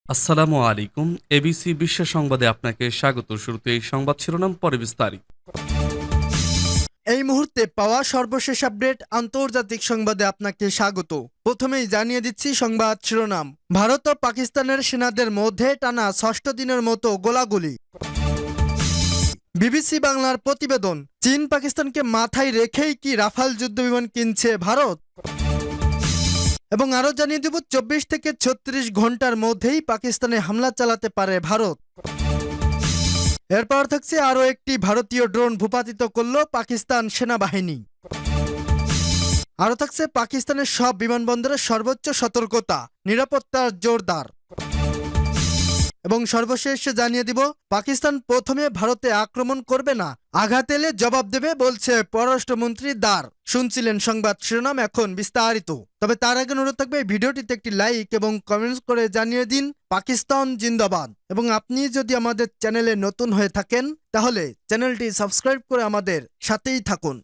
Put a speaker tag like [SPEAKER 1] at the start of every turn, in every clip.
[SPEAKER 1] আসসালামু আলাইকুম। এবিসি বিশ্ব সংবাদে আপনাকে স্বাগত। শুরুতে এই সংবাদ শিরোনাম, পরে বিস্তারিত।
[SPEAKER 2] এই মুহূর্তে পাওয়া সর্বশেষ আপডেট আন্তর্জাতিক সংবাদে আপনাকে স্বাগত। প্রথমেই জানিয়ে দিচ্ছি সংবাদ শিরোনাম। ভারত ও পাকিস্তানের সেনাদের মধ্যে টানা ষষ্ঠ দিনের মতো গোলাগুলি। বিবিসি বাংলার প্রতিবেদন, চীন পাকিস্তানকে মাথায় রেখেই কি রাফাল যুদ্ধবিমান কিনছে ভারত? এবং আরও জানিয়ে দেব 24 থেকে 36 ঘন্টার মধ্যেই পাকিস্তানে হামলা চালাতে পারে ভারত। এরপর থাকছে আরও একটি ভারতীয় ড্রোন ভূপাতিত করল পাকিস্তান সেনাবাহিনী। আরও থাকছে পাকিস্তানের সব বিমানবন্দরে সর্বোচ্চ সতর্কতা, নিরাপত্তা জোরদার। এবং সর্বশেষ জানিয়ে দিব, পাকিস্তান প্রথমে ভারতে আক্রমণ করবে না, আঘাত এলে জবাব দেবে বলছে পররাষ্ট্রমন্ত্রী দার। শুনছিলেন সংবাদ শিরোনাম, এখন বিস্তারিত। তবে তার আগে অনুরোধ থাকবে ভিডিওটিতে একটি লাইক এবং কমেন্টস করে জানিয়ে দিন পাকিস্তান জিন্দাবাদ। এবং আপনি যদি আমাদের চ্যানেলে নতুন হয়ে থাকেন তাহলে চ্যানেলটি সাবস্ক্রাইব করে আমাদের সাথেই থাকুন।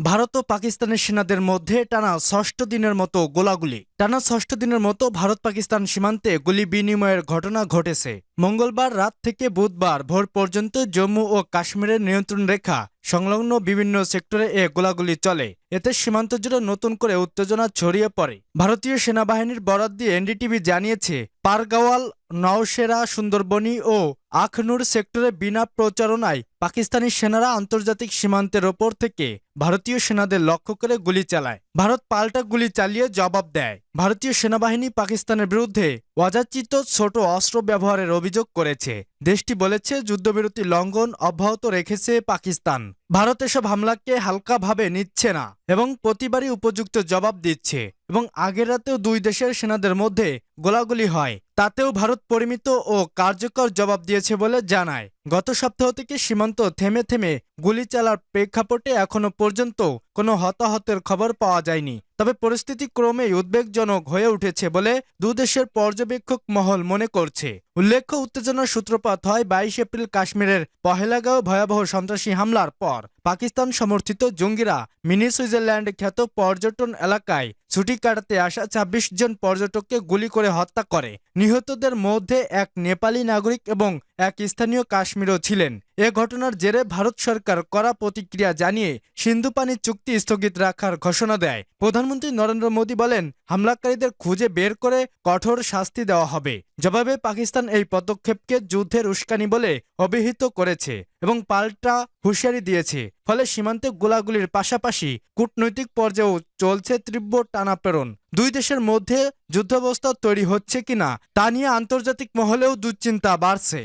[SPEAKER 2] ভারত ও পাকিস্তানের সেনাদের মধ্যে টানা ষষ্ঠ দিনের মতো গোলাগুলি। টানা ষষ্ঠ দিনের মতো ভারত পাকিস্তান সীমান্তে গুলি বিনিময়ের ঘটনা ঘটেছে। মঙ্গলবার রাত থেকে বুধবার ভোর পর্যন্ত জম্মু ও কাশ্মীরের নিয়ন্ত্রণ রেখা সংলগ্ন বিভিন্ন সেক্টরে এ গোলাগুলি চলে। এতে সীমান্ত জুড়ে নতুন করে উত্তেজনা ছড়িয়ে পড়ে। ভারতীয় সেনাবাহিনীর বরাত দিয়ে এনডিটিভি জানিয়েছে, পারগাওয়াল, নওশেরা, সুন্দরবনি ও আখনুর সেক্টরে বিনা প্রচারণায় পাকিস্তানি সেনারা আন্তর্জাতিক সীমান্তের ওপর থেকে ভারতীয় সেনাদের লক্ষ্য করে গুলি চালায়। ভারত পাল্টা গুলি চালিয়ে জবাব দেয়। ভারতীয় সেনাবাহিনী পাকিস্তানের বিরুদ্ধে অযাচিত ছোট অস্ত্র ব্যবহারের অভিযোগ করেছে। দেশটি বলেছে, যুদ্ধবিরতি লঙ্ঘন অব্যাহত রেখেছে পাকিস্তান। ভারত এসব হামলাকে হালকাভাবে নিচ্ছে না এবং প্রতিবারই উপযুক্ত জবাব দিচ্ছে। এবং আগের রাতেও দুই দেশের সেনাদের মধ্যে গোলাগুলি হয়, তাতেও ভারত পরিমিত ও কার্যকর জবাব দিয়েছে বলে জানায়। গত সপ্তাহ থেকে সীমান্ত থেমে থেমে গুলি চালার প্রেক্ষাপটে এখনো পর্যন্ত কোনো হতাহতের খবর পাওয়া যায়নি। তবে পরিস্থিতি ক্রমেই উদ্বেগজনক হয়ে উঠেছে বলে দুদেশের পর্যবেক্ষক মহল মনে করছে। উল্লেখ্য, উত্তেজনার সূত্রপাত হয় 22 এপ্রিল কাশ্মীরের পহেলগাঁও ভয়াবহ সন্ত্রাসী হামলার পর। পাকিস্তান সমর্থিত জঙ্গিরা মিনি সুইজারল্যান্ড খ্যাত পর্যটন এলাকায় ছুটি কাটাতে আসা 26 জন পর্যটককে গুলি করে হত্যা করে। নিহতদের মধ্যে এক নেপালি নাগরিক এবং এক স্থানীয় কাশ্মীরও ছিলেন। এ ঘটনার জেরে ভারত সরকার কড়া প্রতিক্রিয়া জানিয়ে সিন্ধু পানি চুক্তি স্থগিত রাখার ঘোষণা দেয়। প্রধানমন্ত্রী নরেন্দ্র মোদী বলেন, হামলাকারীদের খুঁজে বের করে কঠোর শাস্তি দেওয়া হবে। জবাবে পাকিস্তান এই পদক্ষেপকে যুদ্ধের উস্কানি বলে অভিহিত করেছে এবং পাল্টা হুঁশিয়ারি দিয়েছে। ফলে সীমান্তে গোলাগুলির পাশাপাশি কূটনৈতিক পর্যায়েও চলছে তীব্র টানাপোড়েন। দুই দেশের মধ্যে যুদ্ধাবস্থা তৈরি হচ্ছে কিনা তা নিয়ে আন্তর্জাতিক মহলেও দুশ্চিন্তা বাড়ছে।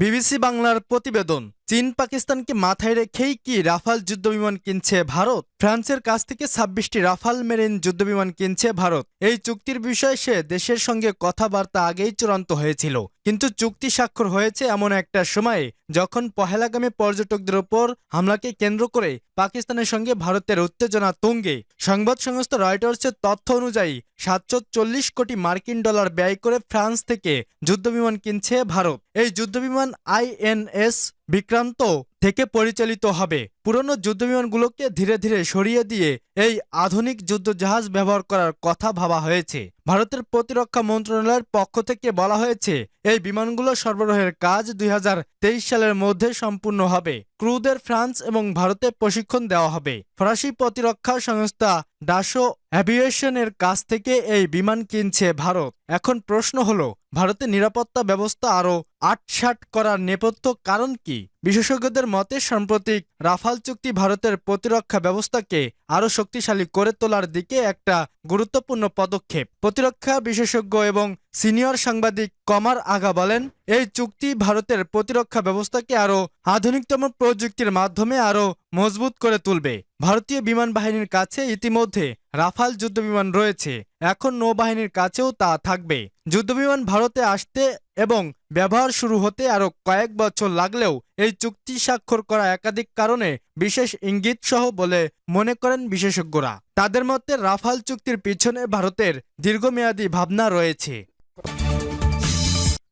[SPEAKER 2] বিবিসি বাংলার প্রতিবেদন, চীন পাকিস্তানকে মাথায় রেখেই কি রাফাল যুদ্ধবিমান কিনছে ভারত? ফ্রান্সের কাছ থেকে 26টি রাফাল মেরিন যুদ্ধবিমান কিনছে ভারত। এই চুক্তির বিষয়ে সে দেশের সঙ্গে কথাবার্তা আগেই চূড়ান্ত হয়েছিল, কিন্তু চুক্তি স্বাক্ষর হয়েছে এমন একটা সময়ে যখন পহেলগামে পর্যটকদের ওপর হামলাকে কেন্দ্র করে পাকিস্তানের সঙ্গে ভারতের উত্তেজনা তুঙ্গে। সংবাদ সংস্থা রয়টার্সের তথ্য অনুযায়ী 740 কোটি মার্কিন ডলার ব্যয় করে ফ্রান্স থেকে যুদ্ধবিমান কিনছে ভারত। এই যুদ্ধবিমান INS বিক্রান্ত থেকে পরিচালিত হবে। পুরনো যুদ্ধবিমানগুলোকে ধীরে ধীরে সরিয়ে দিয়ে এই আধুনিক যুদ্ধজাহাজ ব্যবহার করার কথা ভাবা হয়েছে। ভারতের প্রতিরক্ষা মন্ত্রণালয়ের পক্ষ থেকে বলা হয়েছে, এই বিমানগুলো সরবরাহের কাজ 2023 সালের মধ্যে সম্পূর্ণ হবে। ক্রুদের ফ্রান্স এবং ভারতে প্রশিক্ষণ দেওয়া হবে। ফরাসি প্রতিরক্ষা সংস্থা ডাসো অ্যাভিয়েশনের কাছ থেকে এই বিমান কিনছে ভারত। এখন প্রশ্ন হলো, ভারতের নিরাপত্তা ব্যবস্থা আরও আটসাট করার নেপথ্য কারণ কি? বিশেষজ্ঞদের মতে, সাম্প্রতিক রাফাল চুক্তি ভারতের প্রতিরক্ষা ব্যবস্থাকে আরও শক্তিশালী করে তোলার দিকে একটা গুরুত্বপূর্ণ পদক্ষেপ। প্রতিরক্ষা বিশেষজ্ঞ এবং সিনিয়র সাংবাদিক কমার আগা বলেন, এই চুক্তি ভারতের প্রতিরক্ষা ব্যবস্থাকে আরও আধুনিকতম প্রযুক্তির মাধ্যমে আরও মজবুত করে তুলবে। ভারতীয় বিমান বাহিনীর কাছে ইতিমধ্যে রাফাল যুদ্ধবিমান রয়েছে, এখন নৌবাহিনীর কাছেও তা থাকবে। যুদ্ধবিমান ভারতে আসতে এবং ব্যবহার শুরু হতে আরও কয়েক বছর লাগলেও এই চুক্তি স্বাক্ষর করা একাধিক কারণে বিশেষ ইঙ্গিত সহ বলে মনে করেন বিশেষজ্ঞরা। তাদের মতে, রাফাল চুক্তির পিছনে ভারতের দীর্ঘমেয়াদী ভাবনা রয়েছে।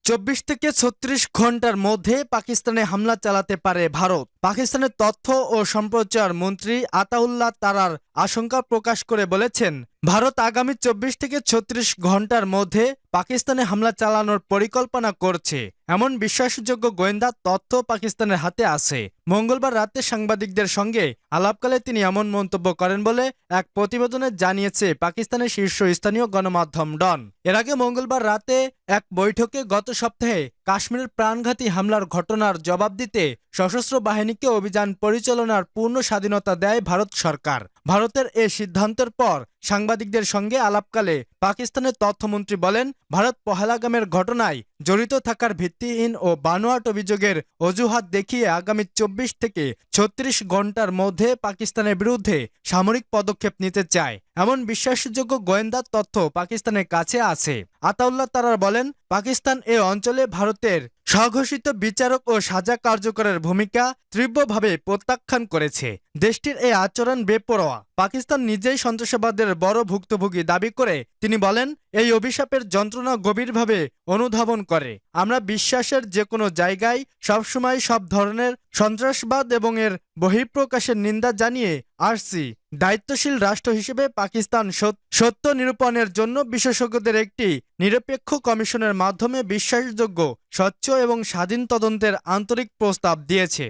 [SPEAKER 2] 24 থেকে 36 ঘন্টার মধ্যে পাকিস্তানে হামলা চালাতে পারে ভারত। পাকিস্তানের তথ্য ও সম্প্রচার মন্ত্রী আতাউল্লাহ তারার আশঙ্কা প্রকাশ করে বলেছেন, ভারত আগামী 24 থেকে 36 ঘন্টার মধ্যে পাকিস্তানে হামলা চালানোর পরিকল্পনা করছে। এমন বিশ্বাসযোগ্য গোয়েন্দা তথ্য পাকিস্তানের হাতে আছে। মঙ্গলবার রাতে সাংবাদিকদের সঙ্গে আলাপকালে তিনি এমন মন্তব্য করেন বলে এক প্রতিবেদনে জানিয়েছে পাকিস্তানের শীর্ষস্থানীয় গণমাধ্যম ডন। এর আগে মঙ্গলবার রাতে এক বৈঠকে গত সপ্তাহে কাশ্মীরের প্রাণঘাতী হামলার ঘটনার জবাব দিতে সশস্ত্র বাহিনীকে অভিযান পরিচালনার পূর্ণ স্বাধীনতা দেয় ভারত সরকার। ভারতের এ সিদ্ধান্তের পর সাংবাদিকদের সঙ্গে আলাপকালে পাকিস্তানের তথ্যমন্ত্রী বলেন, ভারত পহেলগামের ঘটনায় জড়িত থাকার ভিত্তিহীন ও বানোয়াট অভিযোগের অজুহাত দেখিয়ে আগামী 24 থেকে 36 ঘন্টার মধ্যে পাকিস্তানের বিরুদ্ধে সামরিক পদক্ষেপ নিতে চায়। এমন বিশ্বাসযোগ্য গোয়েন্দা তথ্য পাকিস্তানের কাছে আছে। আতাউল্লাহ তারার বলেন, পাকিস্তান এ অঞ্চলে ভারতের স্বঘোষিত বিচারক ও সাজা কার্যকরের ভূমিকা তীব্রভাবে প্রত্যাখ্যান করেছে। দেশটির এই আচরণ বেপরোয়া। পাকিস্তান নিজেই সন্ত্রাসবাদের বড় ভুক্তভোগী দাবি করে তিনি বলেন, এই অভিশাপের যন্ত্রণা গভীরভাবে অনুধাবন করে। আমরা বিশ্বাসের যে কোনো জায়গায় সবসময় সব ধরনের সন্ত্রাসবাদ এবং এর বহিঃপ্রকাশের নিন্দা জানিয়ে আসছি। দায়িত্বশীল রাষ্ট্র হিসেবে পাকিস্তান সত্য নিরূপণের জন্য বিশেষজ্ঞদের একটি নিরপেক্ষ কমিশনের মাধ্যমে বিশ্বাসযোগ্য, স্বচ্ছ এবং স্বাধীন তদন্তের আন্তরিক প্রস্তাব দিয়েছে।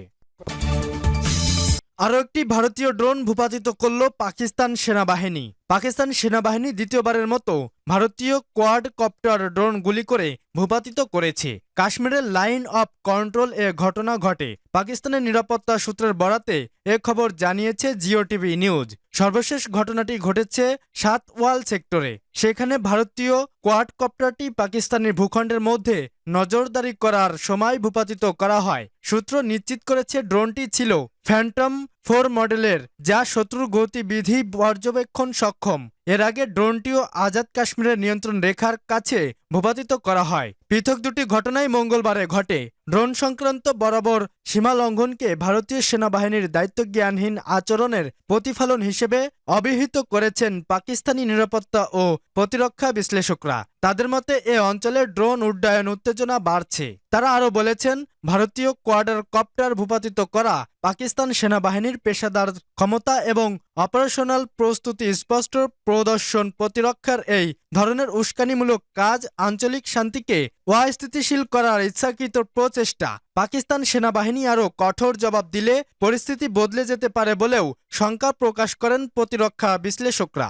[SPEAKER 2] আরও একটি ভারতীয় ড্রোন ভূপাতিত করল পাকিস্তান সেনাবাহিনী। পাকিস্তান সেনাবাহিনী দ্বিতীয়বারের মতো ভারতীয় কোয়াড কপ্টার ড্রোন গুলি করে ভূপাতিত করেছে। কাশ্মীরের লাইন অফ কন্ট্রোল এ ঘটনা ঘটে। পাকিস্তানের নিরাপত্তা সূত্রের বরাতে এ খবর জানিয়েছে জিও টিভি নিউজ। সর্বশেষ ঘটনাটি ঘটেছে সাতওয়াল সেক্টরে। সেখানে ভারতীয় কোয়াডকপ্টারটি পাকিস্তানের ভূখণ্ডের মধ্যে নজরদারি করার সময় ভূপাতিত করা হয়। সূত্র নিশ্চিত করেছে ড্রোনটি ছিল ফ্যান্টম 4 মডেলের, যা শত্রুর গতিবিধি পর্যবেক্ষণ সক্ষম। এর আগে ড্রোনটিও আজাদ কাশ্মীরের নিয়ন্ত্রণ রেখার কাছে ভূপাতিত করা হয়। পৃথক দুটি ঘটনাই মঙ্গলবারে ঘটে। ড্রোন সংক্রান্ত বরাবর সীমা লঙ্ঘনকে ভারতীয় সেনাবাহিনীর দায়িত্বজ্ঞানহীন আচরণের প্রতিফলন হিসেবে অভিহিত করেছেন পাকিস্তানি নিরাপত্তা ও প্রতিরক্ষা বিশ্লেষকরা। তাদের মতে এ অঞ্চলে ড্রোন উড্ডয়ন উত্তেজনা বাড়ছে। তারা আরও বলেছেন, ভারতীয় কোয়াডার কপ্টার ভূপাতিত করা পাকিস্তান সেনাবাহিনীর পেশাদার ক্ষমতা এবং অপারেশনাল প্রস্তুতি স্পষ্ট প্রদর্শন। প্রতিরক্ষার এই ধরনের উস্কানিমূলক কাজ আঞ্চলিক শান্তিকে অস্থিতিশীল করার ইচ্ছাকৃত প্রচেষ্টা। পাকিস্তান সেনাবাহিনী আরও কঠোর জবাব দিলে পরিস্থিতি বদলে যেতে পারে বলেও শঙ্কা প্রকাশ করেন প্রতিরক্ষা বিশ্লেষকরা।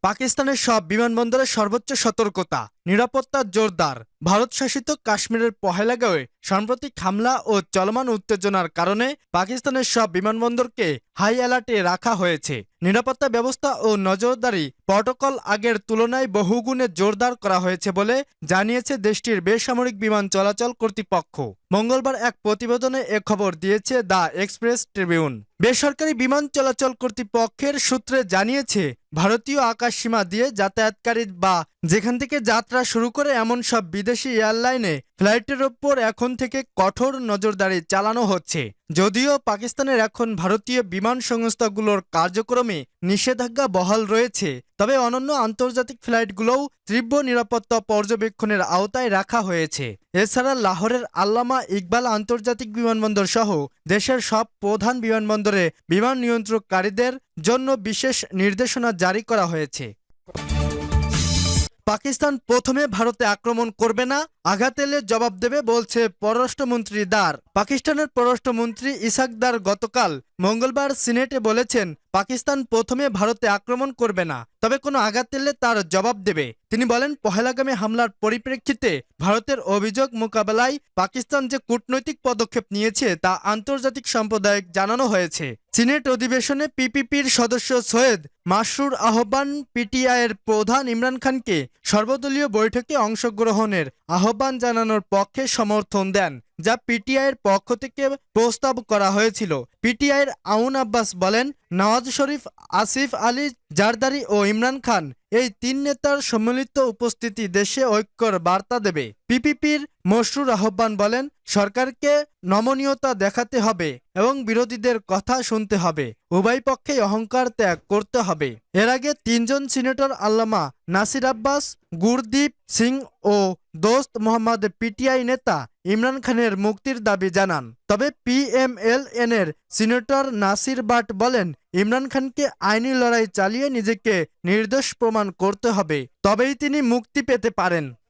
[SPEAKER 2] পাকিস্তানের সব বিমানবন্দরে সর্বোচ্চ সতর্কতা, নিরাপত্তা জোরদার। ভারত শাসিত কাশ্মীরের পহেলগাঁওয়ে সাম্প্রতিক হামলা ও চলমান উত্তেজনার কারণে পাকিস্তানের সব বিমানবন্দরকে হাই অ্যালার্টে রাখা হয়েছে। নিরাপত্তা ব্যবস্থা ও নজরদারি প্রটোকল আগের তুলনায় বহুগুণে জোরদার করা হয়েছে বলে জানিয়েছে দেশটির বেসামরিক বিমান চলাচল কর্তৃপক্ষ। মঙ্গলবার এক প্রতিবেদনে এ খবর দিয়েছে দ্য এক্সপ্রেস ট্রিবিউন। বেসরকারি বিমান চলাচল কর্তৃপক্ষের সূত্রে জানিয়েছে, ভারতীয় আকাশসীমা দিয়ে যাতায়াতকারী বা যেখান থেকে যাত্রা শুরু করে এমন সব বিদেশি এয়ারলাইনে ফ্লাইটের ওপর এখন থেকে কঠোর নজরদারি চালানো হচ্ছে। যদিও পাকিস্তানের এখন ভারতীয় বিমান সংস্থাগুলোর কার্যক্রমে নিষেধাজ্ঞা বহাল রয়েছে, তবে অনন্য আন্তর্জাতিক ফ্লাইটগুলোও তীব্র নিরাপত্তা পর্যবেক্ষণের আওতায় রাখা হয়েছে। এছাড়া লাহোরের আল্লামা ইকবাল আন্তর্জাতিক বিমানবন্দর সহ দেশের সব প্রধান বিমানবন্দরে বিমান নিয়ন্ত্রণকারীদের জন্য বিশেষ নির্দেশনা জারি করা হয়েছে। পাকিস্তান প্রথমে ভারতে আক্রমণ করবে না, আঘাত এলে জবাব দেবে বলছে পররাষ্ট্রমন্ত্রী দার। পাকিস্তানের পররাষ্ট্রমন্ত্রী ইসাক দার গতকাল মঙ্গলবার সিনেটে বলেছেন, পাকিস্তান প্রথমে ভারতে আক্রমণ করবে না, তবে কোনো আঘাত এলে তার জবাব দেবে। তিনি বলেন, পহেলগামে হামলার পরিপ্রেক্ষিতে ভারতের অভিযোগ মোকাবেলায় পাকিস্তান যে কূটনৈতিক পদক্ষেপ নিয়েছে তা আন্তর্জাতিক সম্প্রদায়কে জানানো হয়েছে। সিনেট অধিবেশনে পিপিপির সদস্য সৈয়দ মাসরুর আহ্বান পিটিআইয়ের প্রধান ইমরান খানকে সর্বদলীয় বৈঠকে অংশগ্রহণের আহ্বান জানানোর পক্ষে সমর্থন দেন, যা পিটিআইয়ের পক্ষ থেকে প্রস্তাব করা হয়েছিল। পিটিআইয়ের আউন আব্বাস বলেন, নওয়াজ শরীফ, আসিফ আলী জারদারি ও ইমরান খান এই তিন নেতার সম্মিলিত উপস্থিতি দেশে ঐক্যর বার্তা দেবে। পিপিপির মসরুর আহ্বান বলেন, সরকারকে নমনীয়তা দেখাতে হবে এবং বিরোধীদের কথা শুনতে হবে। উভয় পক্ষেই অহংকার ত্যাগ করতে হবে। এর আগে তিনজন সিনেটর আল্লামা নাসির আব্বাস, গুরদীপ সিং ও দোস্ত মোহাম্মদ পিটিআই নেতা ইমরান খানের মুক্তির দাবি জানান। তবে পিএমএল-এন এর সিনেটর নাসির বাট বলেন, ইমরান খানকে আইনি লড়াই চালিয়ে নিজেকে নির্দোষ প্রমাণ করতে হবে, তবেই তিনি মুক্তি পেতে পারেন।